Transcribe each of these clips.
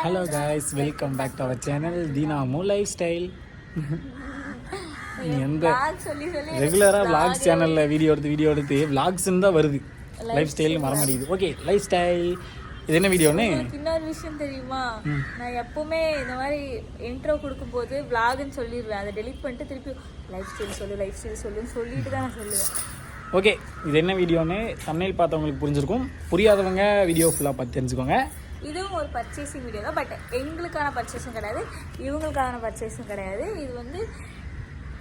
Hello guys, welcome back to our channel தீனாமு lifestyle. எந்த ரெகுலராக விளாக்ஸ் சேனலில் வீடியோ எடுத்து விளாக்ஸ்ன்னு தான் வருது, லைஃப் ஸ்டைல்னு வர மாட்டேங்குது. Okay, life style. இது என்ன வீடியோன்னு இன்னொரு விஷயம் தெரியுமா, நான் எப்பவுமே இந்த மாதிரி இன்ட்ரோ கொடுக்கும்போது விளாக்னு சொல்லிடுவேன். அதை டெலிட் பண்ணிட்டு திருப்பி லைஃப் ஸ்டைல் சொல்லுன்னு சொல்லிட்டு தான் நான் சொல்லுவேன். ஓகே, இது என்ன வீடியோன்னு தம்ப்நெயில் பார்த்தவங்களுக்கு புரிஞ்சிருக்கும். புரியாதவங்க வீடியோ ஃபுல்லாக பார்த்து தெரிஞ்சுக்கோங்க. இதுவும் ஒரு பர்ச்சேசிங் வீடியோ தான், பட் எங்களுக்கான பர்ச்சேஸும் கிடையாது, இவங்களுக்கான பர்ச்சேஸும் கிடையாது. இது வந்து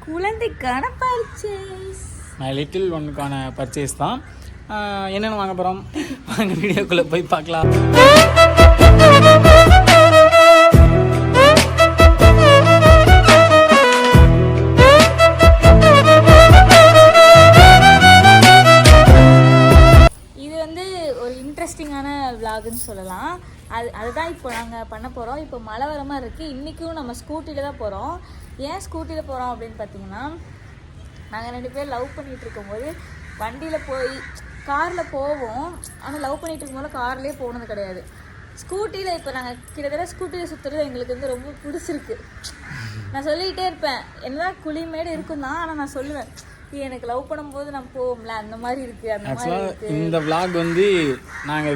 குழந்தைக்கான பர்ச்சேஸ், மை லிட்டில் ஒன்னுக்கான பர்ச்சேஸ் தான். என்னென்னு வாங்க போகிறோம், வாங்க வீடியோக்குள்ளே போய் பார்க்கலாம். இது வந்து ஒரு இன்ட்ரெஸ்டிங்கான விளாக்னு சொல்லலாம். அதுதான் இப்போ நாங்கள் பண்ண போகிறோம். இப்போ மழை வர மாதிரி இருக்குது. இன்றைக்கும் நம்ம ஸ்கூட்டியில் தான் போகிறோம். ஏன் ஸ்கூட்டியில் போகிறோம் அப்படின்னு பார்த்தீங்கன்னா, நாங்கள் 2 பேர் லவ் பண்ணிகிட்டு இருக்கும்போது வண்டியில் போய் காரில் போவோம். ஆனால் லவ் பண்ணிகிட்டு இருக்கும்போது கார்லேயே போனது கிடையாது. ஸ்கூட்டியில் இப்போ நாங்கள் கிட்டத்தட்ட ஸ்கூட்டியில் சுற்றுறது எங்களுக்கு வந்து ரொம்ப பிடிச்சிருக்கு. நான் சொல்லிக்கிட்டே இருப்பேன், என்னதான் குளிமேடு இருக்கும் தான், ஆனால் நான் சொல்லுவேன் எனக்கு லவ் பண்ணும்போது நம்ம போவோம்ல, அந்த மாதிரி இருக்குது. ஆக்சுவலாக இந்த விளாக் வந்து நாங்கள்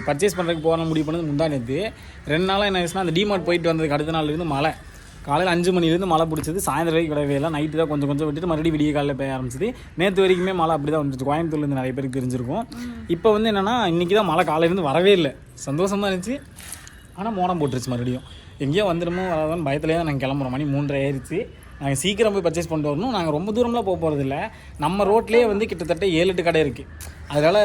பர்ச்சேஸ் பண்ணுறதுக்கு போகணும் முடிவு பண்ணது முந்தானேத்து. 2 நாளாக என்ன ஆச்சுன்னா, அந்த டிமார்ட் போயிட்டு வந்ததுக்கு அடுத்த நாள்லேருந்து மழை. காலையில் 5 மணிலேருந்து மழை பிடிச்சது, சாயந்தரம் வரைக்கும் கிடவே இல்லை. நைட்டு தான் கொஞ்சம் விட்டுட்டு மறுபடியும் விடிய காலையில் பெய்ய ஆரம்பிச்சது. நேற்று வரைக்குமே மழை அப்படி தான் வந்துச்சு. கோயம்புத்தூர்லேருந்து நிறைய பேருக்கு தெரிஞ்சிருக்கும். இப்போ வந்து என்னென்னா, இன்றைக்கி தான் மழை காலையிலேருந்து வரவே இல்லை. சந்தோஷமாக இருந்துச்சு, ஆனால் மோடம் போட்டுருச்சு. மறுபடியும் எங்கேயோ வந்துடுமோ வராதான்னு பயத்துலேயே தான் நாங்கள் கிளம்புறோம். மணி 3:30 ஆயிடுச்சு. நாங்கள் சீக்கிரம் போய் பர்ச்சேஸ் பண்ணிட்டு வரணும். நாங்கள் ரொம்ப தூரம்லாம் போகிறதில்ல. நம்ம ரோட்லேயே வந்து கிட்டத்தட்ட 7-8 கடை இருக்குது. அதனால்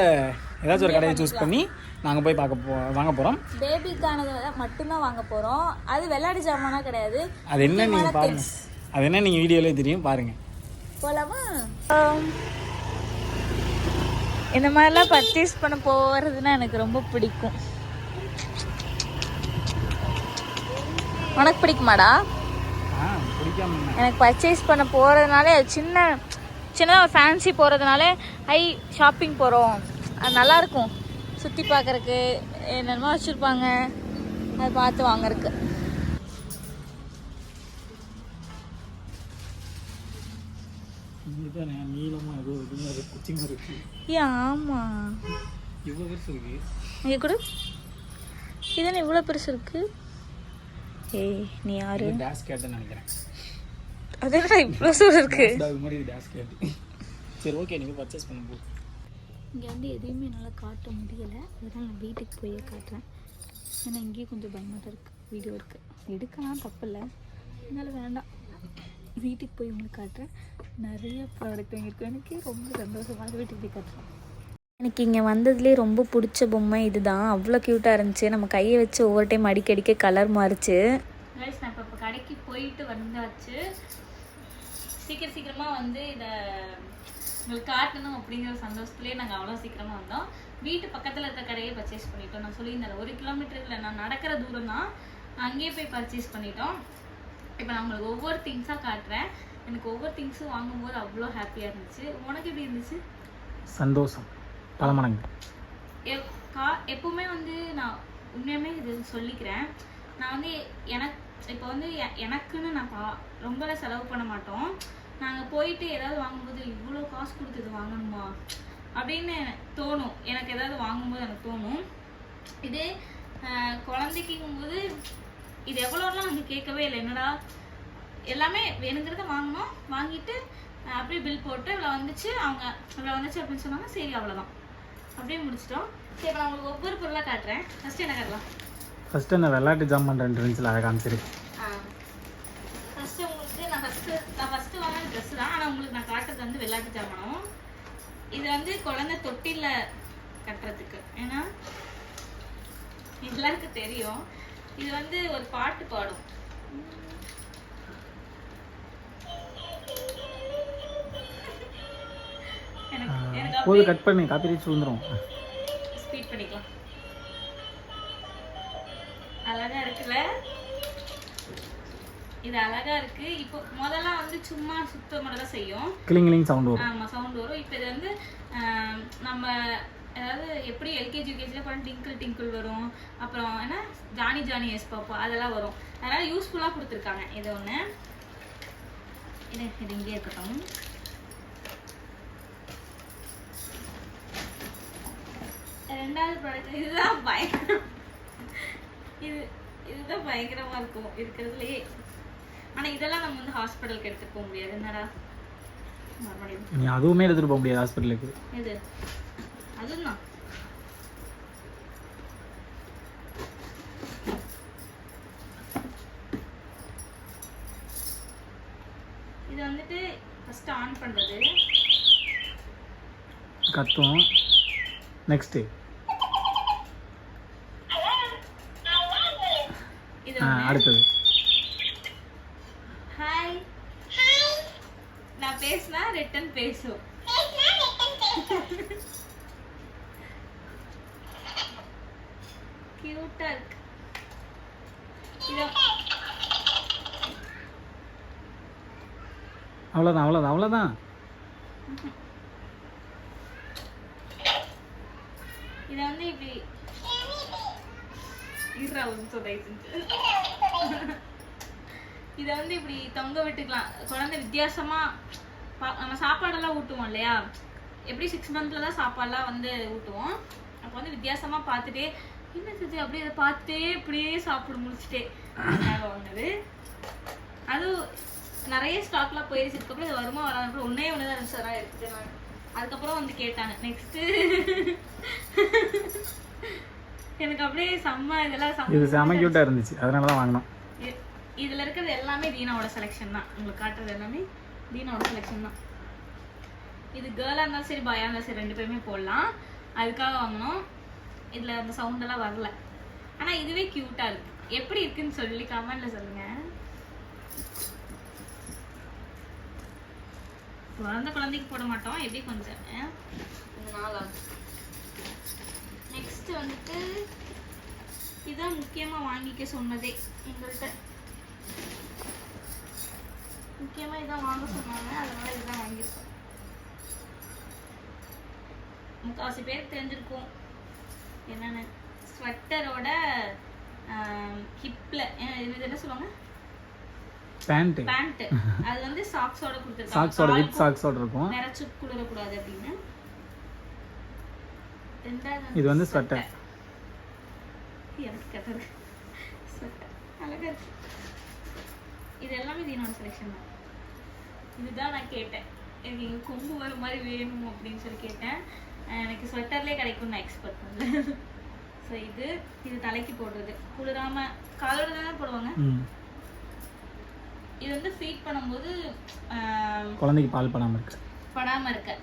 ஏதாச்சும் ஒரு கடையை சூஸ் பண்ணி நாங்கள் போய் வாங்க போகிறோம். பேபிக்கானது மட்டும்தான் வாங்க போகிறோம். அது விளையாட்டு ஜாமானா கிடையாது. அது என்ன நீங்கள் பாருங்கள், அது என்ன நீங்கள் வீடியோலேயே தெரியும், பாருங்கள். போகலாமா? இந்த மாதிரிலாம் பர்ச்சேஸ் பண்ண போகிறதுனா எனக்கு ரொம்ப பிடிக்கும். உனக்கு பிடிக்குமாடா? எனக்கு பர்ச்சேஸ் பண்ண போகிறதுனாலே சின்ன ஃபேன்சி போகிறதுனால ஷாப்பிங் போகிறோம், அது நல்லாயிருக்கும். சுற்றி பார்க்குறக்கு என்னென்னமோ வச்சுருப்பாங்க, அதை பார்த்து வாங்கறதுக்கு. ஆமாம், இங்கே கூட இதெல்லாம் இவ்வளோ பெருசு இருக்குது. ஏய், நீ யாரு? டாஸ் கேட்னு நினைக்கிறேன். அதெல்லாம் இவ்வளோ சூடு இருக்கு. சரி, ஓகே, நீங்கள் பர்ச்சேஸ் பண்ணுங்க. இங்கே வந்து எதையுமே என்னால் காட்ட முடியலை, அதனால் நான் வீட்டுக்கு போய் காட்டுறேன். ஏன்னா இங்கேயும் கொஞ்சம் பயமாக தான் இருக்குது. வீடியோ இருக்குது, எடுக்கலாம் தப்பில்லை, அதனால் வேண்டாம். வீட்டுக்கு போய் உங்களுக்கு காட்டுறேன். நிறைய ப்ராடக்ட் வாங்கியிருக்கோம். எனக்கு ரொம்ப சந்தோஷமாக வீட்டுக்கு போய் காட்டுறேன். எனக்கு இங்கே வந்ததுலேயே ரொம்ப பிடிச்ச பொம்மை இதுதான். அவ்வளோ க்யூட்டாக இருந்துச்சு. நம்ம கையை வச்சு ஒவ்வொரு டைம் அடிக்கடிக்க கலர் மாறிச்சு. நான் இப்போ கடைக்கு போயிட்டு வந்தாச்சு. சீக்கிரமாக வந்து இதை உங்களுக்கு காட்டணும் அப்படிங்கிற சந்தோஷத்துலேயே நாங்கள் அவ்வளோ சீக்கிரமாக வந்தோம். வீட்டு பக்கத்தில் இருக்க கடையை பர்ச்சேஸ் பண்ணிட்டோம். நான் சொல்லியிருந்தேன் 1 கிலோமீட்டரில் நான் நடக்கிற தூரம் தான், அங்கேயே போய் பர்ச்சேஸ் பண்ணிட்டோம். இப்போ நான் உங்களுக்கு ஒவ்வொரு திங்ஸாக காட்டுறேன். எனக்கு ஒவ்வொரு திங்ஸும் வாங்கும்போது அவ்வளோ ஹாப்பியாக இருந்துச்சு. உனக்கு எப்படி இருந்துச்சு? சந்தோஷம் பல மடங்கு. எப்பவுமே வந்து நான் உண்மையுமே இது சொல்லிக்கிறேன். நான் வந்து இப்போ வந்து எனக்குன்னு நான் ரொம்ப செலவு பண்ண மாட்டோம். நாங்கள் போயிட்டு ஏதாவது வாங்கும்போது இவ்வளோ காசு கொடுத்து இது வாங்கணுமா அப்படின்னு தோணும். எனக்கு ஏதாவது வாங்கும்போது எனக்கு தோணும். இதே குழந்தைக்குங்கும்போது இது எவ்வளோலாம் நாங்கள் கேட்கவே இல்லை. என்னடா எல்லாமே வேணுங்கிறத வாங்கினோம், வாங்கிட்டு அப்படியே பில் போட்டு இவ்வளோ வந்துச்சு அப்படின்னு சொன்னாங்க. சரி, அவ்வளோதான், அப்படியே முடிச்சிட்டோம். சரி, இப்போ நான் உங்களுக்கு ஒவ்வொரு பொருளாக காட்டுறேன். ஃபஸ்ட்டு என்ன காட்டலாம்? ஃபஸ்ட்டு அந்த விளையாட்டு ஜாமான் 2 இருந்துச்சு, அதை காமிச்சிருக்கு. ஃபஸ்ட்டு உங்களுக்கு நான் ஃபஸ்ட்டு வாங்கின ட்ரெஸ்ஸு தான், ஆனால் உங்களுக்கு நான் காட்டுறது வந்து விளையாட்டு ஜாமானம். இது வந்து குழந்தை தொட்டிலில் கட்டுறதுக்கு. ஏன்னா எல்லாருக்கும் தெரியும், இது வந்து ஒரு பாட்டு பாடும். போது கட் பண்ணி காப்பிரைட்ஸ் வந்துடும். ஸ்பீட் பண்ணிக்கலாம். அழகா இருக்குல்ல? இது அழகா இருக்கு. இப்போ முதல்ல வந்து சும்மா சுத்த மட்டும் தான் செய்யும், கிளிங் கிளிங் சவுண்ட் வரும். ஆமா, சவுண்ட் வரும். இப்போ இது வந்து நம்ம அதாவது எப்படி எல்கேஜி யூகேஜியில் கூட டிங்கிள் டிங்கிள் வரும், அப்புறம் என்ன ஜானி ஜானி எஸ் பாப்பா அதெல்லாம் வரும். அதனால் யூஸ்ஃபுல்லாக கொடுத்துருக்காங்க. இது ஒன்று, இது இங்கே இருக்கட்டும். ரெண்டாவது ப்ராடக்ட் இதுதான் பயங்கரம். இதுதான் பயங்கரமாக இருக்கும் இருக்கிறதுலையே. ஆனால் இதெல்லாம் நம்ம வந்து ஹாஸ்பிட்டலுக்கு எடுத்துட்டு போக முடியாது. என்னடா மறுபடியும் நீ அதுவுமே எடுத்துகிட்டு போக முடியாது ஹாஸ்பிட்டலுக்கு. இது அதுதான் இது வந்துட்டு ஃபர்ஸ்ட் ஆன் பண்றது கத்தும். நெக்ஸ்ட் இது அடுத்தது ஹாய் நான் பேசினா ரிட்டன் பேசும். கியூட்டா இருக்கு. அவ்வளோதான் அவ்வளோதான் அவ்வளோதான். இதை வந்து இப்படி இதை வந்து இப்படி தொங்க விட்டுக்கலாம். குழந்தை வித்தியாசமா நம்ம சாப்பாடெல்லாம் ஊட்டுவோம் இல்லையா, எப்படி 6 monthல தான் சாப்பாடுலாம் வந்து ஊட்டுவோம். அப்போ வந்து வித்தியாசமா பார்த்துட்டே என்னது அப்படியே இதை பார்த்துட்டே இப்படியே சாப்பிட முடிச்சுட்டே வாங்கினது. அதுவும் நிறைய ஸ்டாக்லாம் போயிடுச்சு. இதுக்கப்புறம் இது வருமா வராது ஒன்னே ஒன்று தான் சார் எடுத்துட்டேன் நான். அதுக்கப்புறம் வந்து கேட்டாங்க நெக்ஸ்ட்டு. எனக்கு அப்படியே செம்ம இதெல்லாம் இது செம்ம க்யூட்டாக இருந்துச்சு, அதனால தான் வாங்கினோம். இதில் இருக்கிறது எல்லாமே தீனாவோட செலெக்ஷன் தான். உங்களுக்கு காட்டுறது எல்லாமே தீனாவோட செலெக்ஷன் தான். இது கேர்ளாக இருந்தாலும் சரி பாயாக இருந்தாலும் சரி 2 பேருமே போடலாம். அதுக்காக வாங்கினோம். இதில் அந்த சவுண்டெல்லாம் வரல. ஆனால் இதுவே க்யூட்டாக இருக்கு. எப்படி இருக்குன்னு சொல்லி கமெண்ட்ல சொல்லுங்க. குழந்தைக்கு போட மாட்டோம், எப்படி கொஞ்சம் நாள் ஆகும். நெக்ஸ்ட் வந்துட்டு இதான் முக்கியமாக வாங்கிக்க சொன்னதே எங்கள்கிட்ட. முக்கியமாக இதான் வாங்க சொன்னாங்க, அதனால இதுதான் வாங்கியிருக்கோம். முக்கால்வாசி பேருக்கு தெரிஞ்சிருக்கும் என்னென்ன. ஸ்வெட்டரோட ஹிப்ல இது என்ன சொல்லுவாங்க, பேண்ட். அது வந்து சாக்ஸோட கொடுத்துருக்காங்க. சாக்ஸோட வித் சாக்ஸோட இருக்கும், நிறைச்சு குளிர கூடாது அப்படின்னு. இது வந்து ஸ்வெட்டர். எனக்கு கட்டது ஸ்வெட்டர் அழகா இருக்கு. இது எல்லாமே தீனோட செலெக்ஷன் தான். இதுதான் நான் கேட்டேன், எனக்கு இங்கே கொம்பு வர மாதிரி வேணும் அப்படின்னு சொல்லி கேட்டேன். எனக்கு ஸ்வெட்டர்லேயே கிடைக்கும் நான் எக்ஸ்பெக்ட் பண்ணல. ஸோ இது தலைக்கு போடுறது, குளிராம காலோட தானே போடுவாங்க. இது வந்து ஃபீட் பண்ணும்போது குழந்தைக்கு பால் படாமல் இருக்க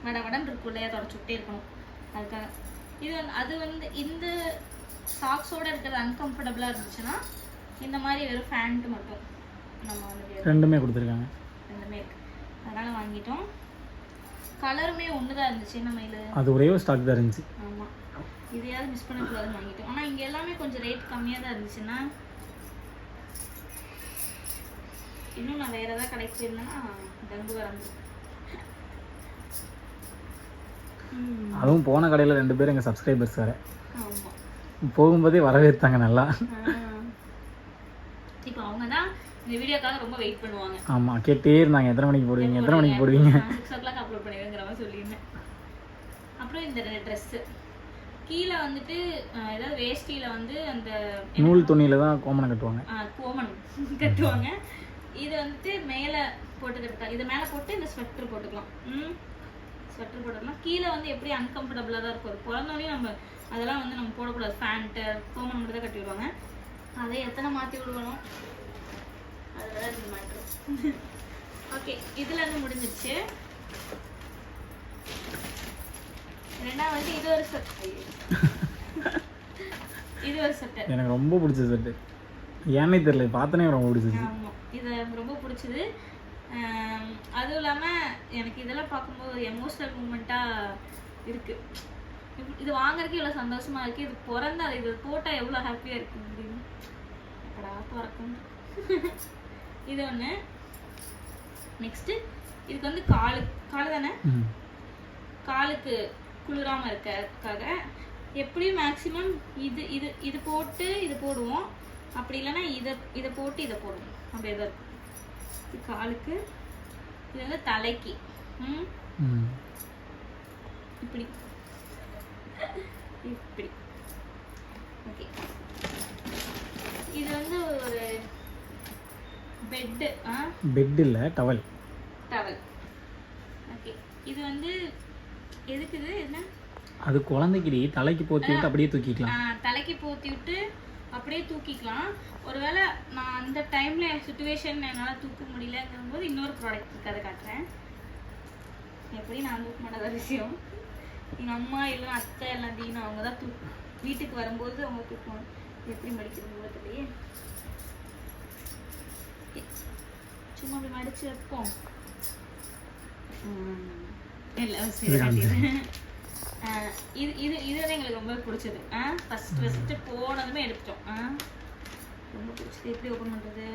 வடவடன் இருக்கும் இல்லையா, தொடச்சுட்டே இருக்கணும். அதுக்காக இது அது வந்து இந்த சாக்ஸோட இருக்கிறது அன்கம்ஃபர்டபுளாக இருந்துச்சுன்னா இந்த மாதிரி வெறும் ஃபேண்ட் மட்டும் நம்ம வந்து ரெண்டுமே கொடுத்துருக்காங்க. ரெண்டுமே இருக்கு, அதனால வாங்கிட்டோம். கலருமே ஒன்று தான் இருந்துச்சு நம்ம இது. அது ஒரே ஒரு ஸ்டாக் தான் இருந்துச்சு. ஆமாம், இதையாவது மிஸ் பண்ணக்கூடாதுன்னு வாங்கிட்டோம். ஆனால் இங்கே எல்லாமே கொஞ்சம் ரேட் கம்மியாக தான் இருந்துச்சுன்னா, இன்னும் நான் வேறு ஏதாவது கடைக்கு போயிருந்தேன்னா தங்கு வரந்து. அதுவும் போன கடையில் 2 பேர் எங்கள் சப்ஸ்கிரைபர்ஸ் வேறு. ஆமாம், போகும்போதே வரவேற்றாங்க நல்லா. இப்போ அவங்க தான் இந்த வீடியோக்காக ரொம்ப வெயிட் பண்ணுவாங்க. ஆமாம், கேட்டே இருந்தாங்க எத்தனை மணிக்கு போடுவீங்க, எத்தனை மணிக்கு போடுவீங்க. 6 o'clock அப்லோட் பண்ணுவேங்கிற மாதிரி சொல்லியிருந்தேன். அப்புறம் இந்த ட்ரெஸ்ஸு கீழே வந்துட்டு ஏதாவது வேஷ்டியில் வந்து அந்த நூல் துணியில் தான் கோமணம் கட்டுவாங்க. கட்டுவாங்க. இது வந்துட்டு மேலே போட்டு கட்டுக்கலாம். இது மேலே போட்டு இந்த ஸ்வெட்டர் போட்டுக்கலாம். ஸ்வெட்டர் போட்டுக்கலாம். கீழே வந்து எப்படி அன்கம்ஃபர்டபுளாக தான் இருக்கும். பிறந்தோடனே நம்ம அதெல்லாம் வந்து நம்ம போடக்கூடாது. ஃபேண்ட்டு கோமணம் மட்டும் தான் கட்டி விடுவாங்க. அதை எத்தனை மாற்றி விடுவோம், அதில் தான் இது மாட்டோம். ஓகே, இதில் வந்து முடிஞ்சிருச்சு. ரெண்டாவது வந்து இது ஒரு செட்டு. எனக்கு ரொம்ப பிடிச்ச செட்டு, ஏன்னே தெரியல, பார்த்தனே ரொம்ப பிடிச்சது. ஆமாம், இது எனக்கு ரொம்ப பிடிச்சது. அதுவும் இல்லாமல் எனக்கு இதெல்லாம் பார்க்கும்போது ஒரு எமோஷ்னல் மூமெண்ட்டாக இருக்குது. இது வாங்குறதுக்கு எவ்வளோ சந்தோஷமாக இருக்குது. இது பிறந்த அது இது போட்டால் எவ்வளோ ஹாப்பியாக இருக்குது அப்படின்னு எப்படா பிறக்கும். இது ஒன்று. நெக்ஸ்ட்டு இதுக்கு வந்து காலு தானே, காலுக்கு குளிராமல் இருக்கிறதுக்காக எப்படியும் மேக்ஸிமம் இது இது இது போட்டு இது போடுவோம், அப்படி இல்லைன்னா இதை போட்டு இதை போடுவோம். அப்படியே தான் இருக்கும். இது காலுக்கு, இது வந்து தலைக்கு. இப்படி இப்படி. ஓகே, இது வந்து ஒரு பெட் இல்ல டவல். ஓகே, இது வந்து எதுக்கு? இது என்ன? அது குழந்தைக்கு தலைக்கு போத்தி விட்டு அப்படியே தூக்கிக்கலாம். தலைக்கு போத்தி விட்டு அப்படியே தூக்கிக்கலாம். ஒருவேளை நான் அந்த டைம்ல சுச்சுவேஷன் என்னால் தூக்க முடியலங்கும் போது இன்னொரு ப்ராடக்ட் இருக்கு, அதை காட்டுறேன். எப்படி நான் தூக்க மாட்டாத விஷயம், எங்கள் அம்மா இல்லை அத்தை எல்லாம் தீனா அவங்க தான் வீட்டுக்கு வரும்போது அவங்க தூக்குவாங்க. எப்படி மடிக்கிறது தெரியலையே, சும்மா அப்படி மடிச்சு வைப்போம். இல்லை இது இது இதுதான் எங்களுக்கு ரொம்ப பிடிச்சது. ஃபர்ஸ்ட் போனதுமே எடுத்துட்டோம். ரொம்ப பிடிச்சது. எப்படி ஓப்பன் பண்றது?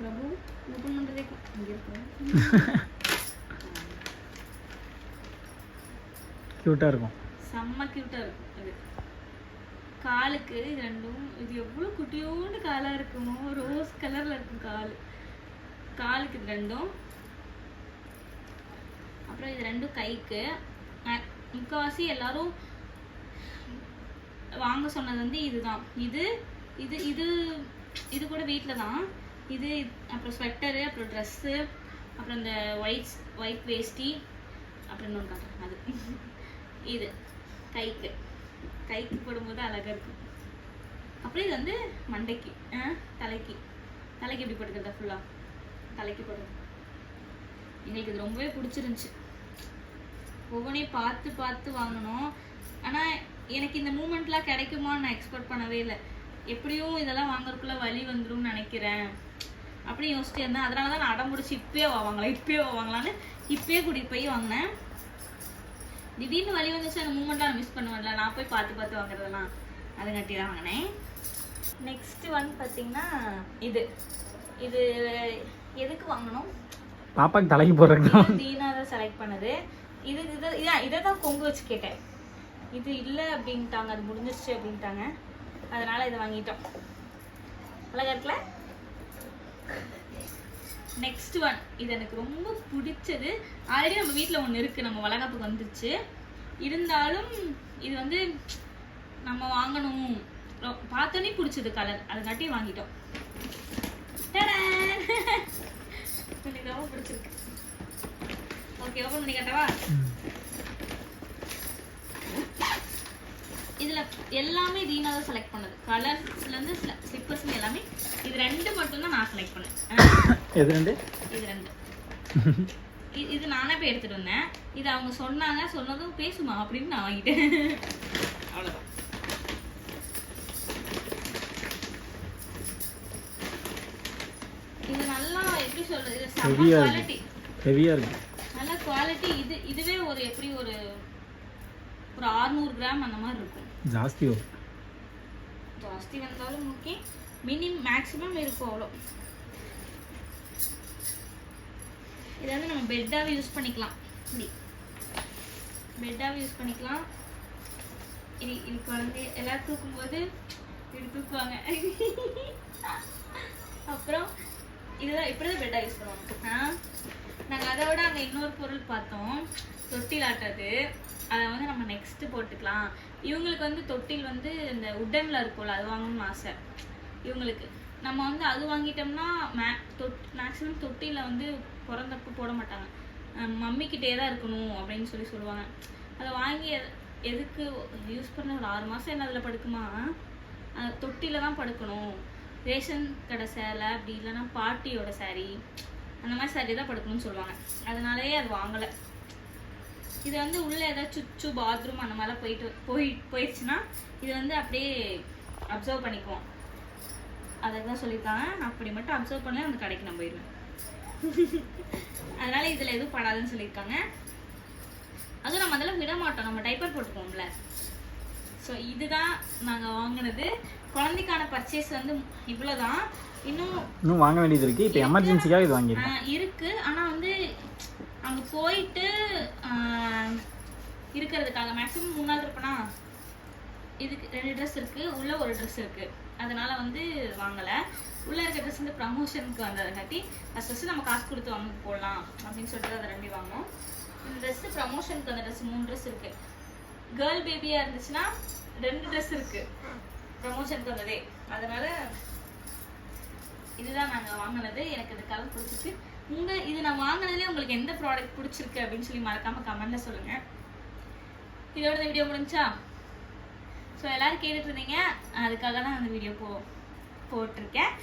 பிரபு ஓப்பன் பண்றதே இங்க இருக்கு. கியூட்டா இருக்கும், செம்ம கியூட்டா இருக்கும். இது காலுக்கு இது ரெண்டும். இது எவ்வளவு குட்டியோண்டு காலா இருக்குமோ, ரோஸ் கலர்ல இருக்கும் காலுக்கு இது ரெண்டும். அப்புறம் இது ரெண்டும் கைக்கு. முக்கால்வாசி எல்லாரும் வாங்க சொன்னது வந்து இதுதான். இது இது இது இது கூட வீட்டில் தான். இது அப்புறம் ஸ்வெட்டரு, அப்புறம் ட்ரெஸ்ஸு, அப்புறம் இந்த ஒயிட் வேஷ்டி, அப்புறம் இன்னொன்று காட்டுறேன். அது இது கைக்கு போடும்போது அழகாக இருக்கும். அப்புறம் இது வந்து மண்டைக்கு, தலைக்கு எப்படி போட்டுக்கிறதா ஃபுல்லாக தலைக்கு போடுறது. எங்களுக்கு இது ரொம்பவே பிடிச்சிருந்துச்சு. ஒவ்வொன்றையும் பார்த்து வாங்கணும். ஆனால் எனக்கு இந்த மூமெண்ட்லாம் கிடைக்குமான்னு நான் எக்ஸ்பெக்ட் பண்ணவே இல்லை. எப்படியும் இதெல்லாம் வாங்குறதுக்குள்ள வலி வந்துடும் நினைக்கிறேன் அப்படி யோசிச்சுட்டு இருந்தேன். அதனால தான் நான் அடம் முடிச்சு இப்பயே வாங்கலான்னு இப்பயே கூட்டிகிட்டு போய் வாங்கினேன். திடீர்னு வலி வந்துச்சு, அந்த மூமெண்ட்லாம் நான் மிஸ் பண்ணுவேன்ல, நான் போய் பார்த்து வாங்குறதெல்லாம் அதுங்காட்டி தான் வாங்கினேன். நெக்ஸ்ட் வந்து பார்த்தீங்கன்னா இது எதுக்கு வாங்கணும்? பாப்பாக்கு தலைக்கு போடுறதுக்கு. தீனா தான் செலக்ட் பண்ணது. இதை தான் கொங்கு வச்சு கேட்டேன். இது இல்லை அப்படின்ட்டாங்க, அது முடிஞ்சிருச்சு அப்படின்ட்டாங்க. அதனால இதை வாங்கிட்டோம். அழகா இருக்குல்ல? நெக்ஸ்ட் ஒன், இது எனக்கு ரொம்ப பிடிச்சது. ஆல்ரெடி நம்ம வீட்டில் ஒன்று இருக்குது, நம்ம வளகாப்புக்கு வந்துருச்சு. இருந்தாலும் இது வந்து நம்ம வாங்கணும், பார்த்தோன்னே பிடிச்சது கலர், அதுக்காட்டி வாங்கிட்டோம். எனக்கு ரொம்ப பிடிச்சிருக்கு. ஓகே, ஓப்பன் பண்ணி காட்டவா? இதுல எல்லாமே தீனா தான் செலக்ட் பண்ணது. கலர்ஸ்ல இருந்து ஸ்லிப்பர்ஸ் எல்லாமே இது ரெண்டு மட்டும் தான் நான் செலக்ட் பண்ணேன். இது ரெண்டு இது நானே போய் எடுத்துட்டு வந்தேன். இது அவங்க சொன்னதும் பேசுமா அப்படின்னு நான் வாங்கிட்டேன். அவ்வளவுதான். இது நல்லா எப்படி சொல்றது, செம்ம குவாலிட்டி, ஹெவியா இருக்கு, நல்ல குவாலிட்டி. இதுவே ஒரு எப்படி ஒரு 600 கிராம் அந்த மாதிரி இருக்கும். ஜாஸ்தி வந்தாலும் ஓகே, மேக்ஸிமம் இருக்கும் அவ்வளோ. இதை வந்து நம்ம பெட்டாகவே யூஸ் பண்ணிக்கலாம். இது குழந்தை எல்லாரும் தூக்கும்போது இப்படி தூக்குவாங்க. அப்புறம் இதுதான் இப்படிதான் பெட்டாக யூஸ் பண்ணுவாங்க. நாங்கள் அதை விட அங்கே இன்னொரு பொருள் பார்த்தோம், தொட்டில் ஆட்டுறது. அதை வந்து நம்ம நெக்ஸ்ட்டு போட்டுக்கலாம். இவங்களுக்கு வந்து தொட்டில் வந்து இந்த உட்டனில் இருக்கும்ல, அது வாங்கணும்னு ஆசை இவங்களுக்கு. நம்ம வந்து அது வாங்கிட்டோம்னா மேக்ஸிமம் தொட்டியில் வந்து பிறந்தப்போ போட மாட்டாங்க, மம்மிக்கிட்டே தான் இருக்கணும் அப்படின்னு சொல்லுவாங்க. அதை வாங்கி எதுக்கு யூஸ் பண்ண ஒரு 6 மாதம் என்ன அதில் படுக்குமா? தொட்டியில் தான் படுக்கணும். ரேஷன் கடை சேலை அப்படி இல்லைன்னா பாட்டியோட சாரீ அந்த மாதிரி சாரீ தான் படுக்கணும்னு சொல்லுவாங்க. அதனாலேயே அது வாங்கலை. இது வந்து உள்ளே ஏதாவது சுச்சு பாத்ரூம் அந்த மாதிரிலாம் போயிடுச்சுன்னா இது வந்து அப்படியே அப்சர்வ் பண்ணிக்குவோம். அதை தான் சொல்லியிருக்காங்க. அப்படி மட்டும் அப்சர்வ் பண்ணல அந்த கடைக்கு நான் போயிடுவேன். அதனால இதில் எதுவும் படாதுன்னு சொல்லியிருக்காங்க. அதுவும் நம்ம அதெல்லாம் விட மாட்டோம், நம்ம டைப்பர் போட்டுக்குவோம்ல. ஸோ இதுதான் நாங்கள் வாங்கினது. குழந்தைக்கான பர்ச்சேஸ் வந்து இவ்வளோதான். இன்னும் வாங்க வேண்டியது இருக்குது. இப்போ எமர்ஜென்சிக்காக இது வாங்கியிருக்கேன். இருக்குது. ஆனால் வந்து அங்கே போயிட்டு இருக்கிறதுக்காக மேக்ஸிமம் 3 நாள் இருப்பேனா, இதுக்கு 2 ட்ரெஸ் இருக்குது, உள்ளே ஒரு ட்ரெஸ் இருக்குது. அதனால் வந்து வாங்கலை. உள்ளே இருக்க ட்ரெஸ் வந்து ப்ரமோஷனுக்கு வந்ததுங்காட்டி ஃபஸ்ட்டு நம்ம காசு கொடுத்து வாங்க போடலாம் அப்படின்னு சொல்லிட்டு அதை 2 வாங்கினோம். இந்த ட்ரெஸ்ஸு ப்ரமோஷனுக்கு வந்த ட்ரெஸ் 3 ட்ரெஸ் இருக்குது. கேர்ள் பேபியாக இருந்துச்சுன்னா 2 ட்ரெஸ் இருக்குது ப்ரமோஷனுக்கு வந்ததே. அதனால் இதுதான் நாங்கள் வாங்கினது. எனக்கு இந்த கலர் பிடிச்சிருக்கு. இது நான் வாங்கினதுலேயே உங்களுக்கு எந்த ப்ராடக்ட் பிடிச்சிருக்கு அப்படின்னு சொல்லி மறக்காமல் கமெண்ட்டில் சொல்லுங்கள். இதோட இந்த வீடியோ முடிஞ்சா? ஸோ எல்லோரும் கேட்டுட்டு இருந்தீங்க, அதுக்காக தான் அந்த வீடியோ போட்டிருக்கேன்.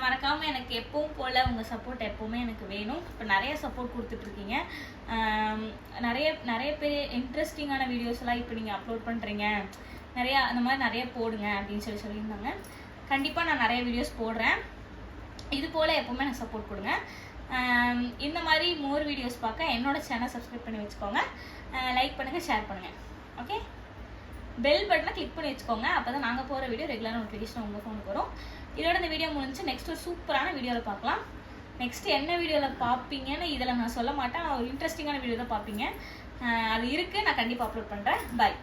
மறக்காமல் எனக்கு எப்பவும் போல் உங்கள் சப்போர்ட் எப்போவுமே எனக்கு வேணும். இப்போ நிறைய சப்போர்ட் கொடுத்துட்ருக்கீங்க. நிறைய பேர் இன்ட்ரெஸ்டிங்கான வீடியோஸ்லாம் இப்போ நீங்கள் அப்லோட் பண்ணுறீங்க, நிறையா அந்த மாதிரி நிறைய போடுங்க அப்படின்னு சொல்லியிருந்தாங்க. கண்டிப்பாக நான் நிறைய வீடியோஸ் போடுறேன். இது போல் எப்போவுமே எனக்கு சப்போர்ட் கொடுங்க. இந்த மாதிரி மோர் வீடியோஸ் பார்க்க என்னோடய சேனல் சப்ஸ்கிரைப் பண்ணி வச்சுக்கோங்க. லைக் பண்ணுங்கள், ஷேர் பண்ணுங்கள். ஓகே, பெல் பட்டனை கிளிக் பண்ணி வச்சுக்கோங்க. அப்போ தான் நாங்கள் போகிற வீடியோ ரெகுலராக நோட்டிஃபிகேஷன் உங்கள் ஃபோனுக்கு வரும். இதோட இந்த வீடியோ முடிஞ்சு நெக்ஸ்ட் ஒரு சூப்பரான வீடியோவில் பார்க்கலாம். நெக்ஸ்ட் என்ன வீடியோவில் பார்ப்பீங்கன்னு இதில் நான் சொல்ல மாட்டேன். நான் ஒரு இன்ட்ரெஸ்டிங்கான வீடியோ தான் பார்ப்பீங்க. அது இருக்குது, நான் கண்டிப்பாக அப்லோட் பண்ணுறேன். பாய்.